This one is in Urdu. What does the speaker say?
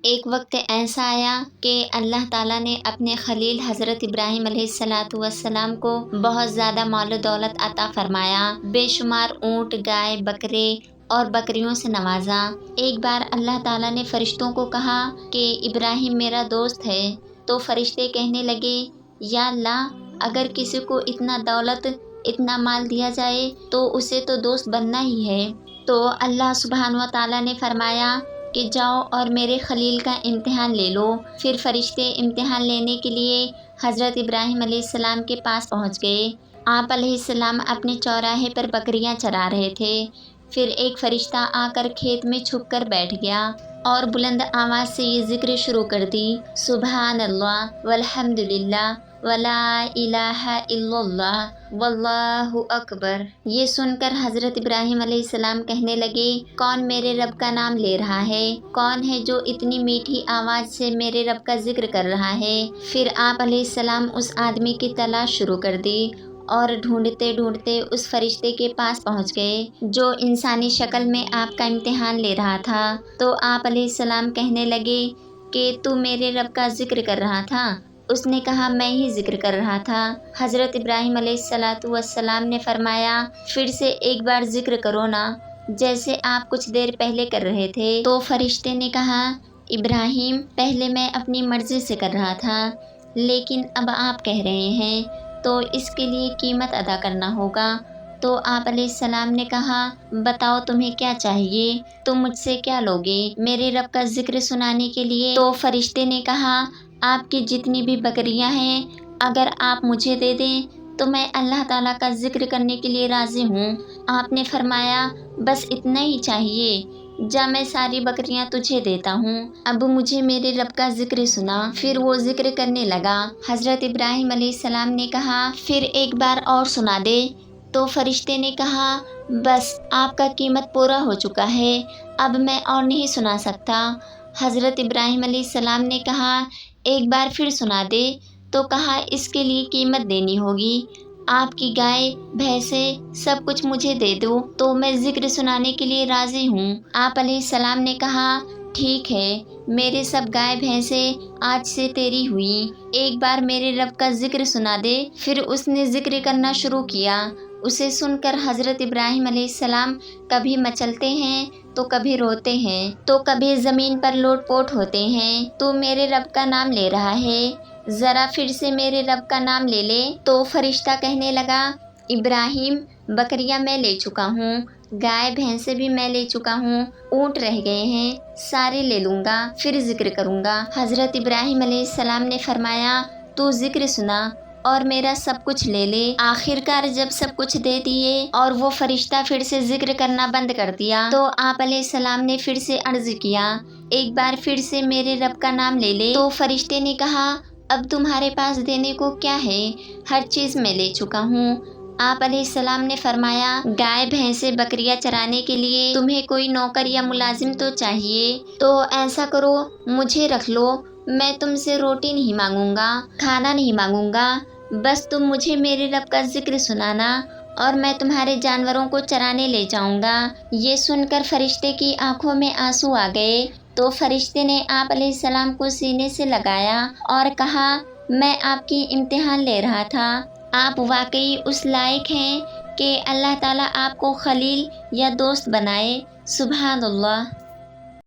ایک وقت ایسا آیا کہ اللہ تعالیٰ نے اپنے خلیل حضرت ابراہیم علیہ السلام کو بہت زیادہ مال و دولت عطا فرمایا، بے شمار اونٹ، گائے، بکرے اور بکریوں سے نوازا۔ ایک بار اللہ تعالیٰ نے فرشتوں کو کہا کہ ابراہیم میرا دوست ہے، تو فرشتے کہنے لگے یا اللہ، اگر کسی کو اتنا دولت، اتنا مال دیا جائے تو اسے تو دوست بننا ہی ہے۔ تو اللہ سبحانہ و تعالیٰ نے فرمایا کہ جاؤ اور میرے خلیل کا امتحان لے لو۔ پھر فرشتے امتحان لینے کے لیے حضرت ابراہیم علیہ السلام کے پاس پہنچ گئے۔ آپ علیہ السلام اپنے چوراہے پر بکریاں چرا رہے تھے۔ پھر ایک فرشتہ آ کر کھیت میں چھپ کر بیٹھ گیا اور بلند آواز سے یہ ذکر شروع کر دی، سبحان اللہ والحمد للہ ولا الہ الا اللہ واللہ اکبر۔ یہ سن کر حضرت ابراہیم علیہ السلام کہنے لگے، کون میرے رب کا نام لے رہا ہے؟ کون ہے جو اتنی میٹھی آواز سے میرے رب کا ذکر کر رہا ہے؟ پھر آپ علیہ السلام اس آدمی کی تلاش شروع کر دی اور ڈھونڈتے ڈھونڈتے اس فرشتے کے پاس پہنچ گئے جو انسانی شکل میں آپ کا امتحان لے رہا تھا۔ تو آپ علیہ السلام کہنے لگے کہ تو میرے رب کا ذکر کر رہا تھا؟ اس نے کہا میں ہی ذکر کر رہا تھا۔ حضرت ابراہیم علیہ السلام نے فرمایا پھر سے ایک بار ذکر کرو نا، جیسے آپ کچھ دیر پہلے کر رہے تھے۔ تو فرشتے نے کہا ابراہیم، پہلے میں اپنی مرضی سے کر رہا تھا، لیکن اب آپ کہہ رہے ہیں تو اس کے لیے قیمت ادا کرنا ہوگا۔ تو آپ علیہ السلام نے کہا بتاؤ تمہیں کیا چاہیے، تم مجھ سے کیا لوگے میرے رب کا ذکر سنانے کے لیے؟ تو فرشتے نے کہا آپ کی جتنی بھی بکریاں ہیں اگر آپ مجھے دے دیں تو میں اللہ تعالیٰ کا ذکر کرنے کے لیے راضی ہوں۔ آپ نے فرمایا بس اتنا ہی چاہیے، جا میں ساری بکریاں تجھے دیتا ہوں، اب مجھے میرے رب کا ذکر سنا۔ پھر وہ ذکر کرنے لگا۔ حضرت ابراہیم علیہ السلام نے کہا پھر ایک بار اور سنا دے۔ تو فرشتے نے کہا بس آپ کا قیمت پورا ہو چکا ہے، اب میں اور نہیں سنا سکتا۔ حضرت ابراہیم علیہ السلام نے کہا ایک بار پھر سنا دے۔ تو کہا اس کے لیے قیمت دینی ہوگی، آپ کی گائے، بھینسیں سب کچھ مجھے دے دو تو میں ذکر سنانے کے لیے راضی ہوں۔ آپ علیہ السلام نے کہا ٹھیک ہے، میرے سب گائے بھینسیں آج سے تیری ہوئیں، ایک بار میرے رب کا ذکر سنا دے۔ پھر اس نے ذکر کرنا شروع کیا۔ اسے سن کر حضرت ابراہیم علیہ السلام کبھی مچلتے ہیں تو کبھی روتے ہیں تو کبھی زمین پر لوٹ پوٹ ہوتے ہیں۔ تو میرے رب کا نام لے رہا ہے، ذرا پھر سے میرے رب کا نام لے لے۔ تو فرشتہ کہنے لگا ابراہیم، بکریاں میں لے چکا ہوں، گائے بھینسیں بھی میں لے چکا ہوں، اونٹ رہ گئے ہیں، سارے لے لوں گا پھر ذکر کروں گا۔ حضرت ابراہیم علیہ السلام نے فرمایا تو ذکر سنا اور میرا سب کچھ لے لے۔ آخر کار جب سب کچھ دے دیے اور وہ فرشتہ پھر سے ذکر کرنا بند کر دیا تو آپ علیہ السلام نے پھر سے عرض کیا ایک بار پھر سے میرے رب کا نام لے لے۔ تو فرشتے نے کہا اب تمہارے پاس دینے کو کیا ہے، ہر چیز میں لے چکا ہوں۔ آپ علیہ السلام نے فرمایا گائے بھینسیں بکریاں چرانے کے لیے تمہیں کوئی نوکر یا ملازم تو چاہیے، تو ایسا کرو مجھے رکھ لو، میں تم سے روٹی نہیں مانگوں گا، کھانا نہیں مانگوں گا، بس تم مجھے میرے رب کا ذکر سنانا اور میں تمہارے جانوروں کو چرانے لے جاؤں گا۔ یہ سن کر فرشتے کی آنکھوں میں آنسو آ گئے۔ تو فرشتے نے آپ علیہ السلام کو سینے سے لگایا اور کہا میں آپ کی امتحان لے رہا تھا، آپ واقعی اس لائق ہیں کہ اللہ تعالیٰ آپ کو خلیل یا دوست بنائے۔ سبحان اللہ۔